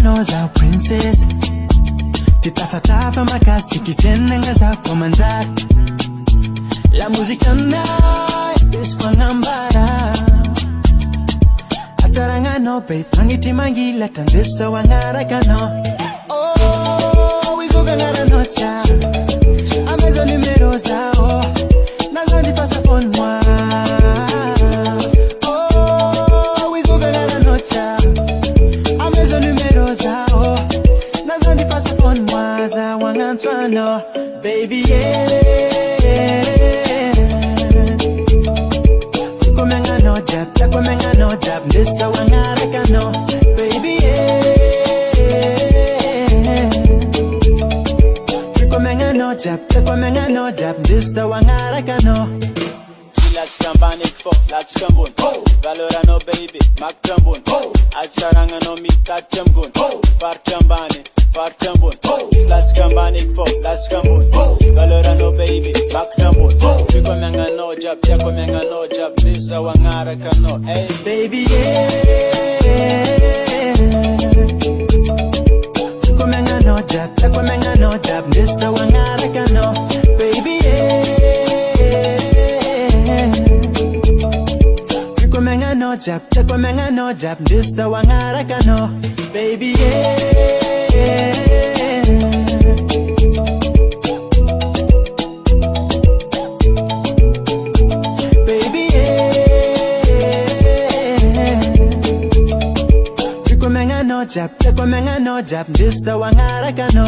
knows our princess. Titafatapa makasi kifenenga za komanzat. La musica night is pangambara. Ataranga no babe, mangiti mangila kandesa wangara kano. Oh, we go ganara nocha. Amezo numero zao. Nazo di pasa pon moi. Oh, we go ganara nocha. Amezo numero zao. Nazo di pasa pon moi. Za wangantuano, baby yeah. Takomenga no jab, nisa wangara kano, baby yeah. Takomenga no jab, nisa wangara kano. Let's come for, let's come on. Valora no baby, Mac Jambon. Acharanga no mi tacham gun. Far chambane, far chambon. Let's come for, let's come on. Valora no baby, Mac Jambon. Takomenga no jab, nisa wangara kano. Hey baby yeah. Takomenga no jab, nisa wangara kano, baby yeah. Takomenga no jab, nisa wangara kano, baby yeah. Baby yeah. Takomenga no jab, nisa wangara kano.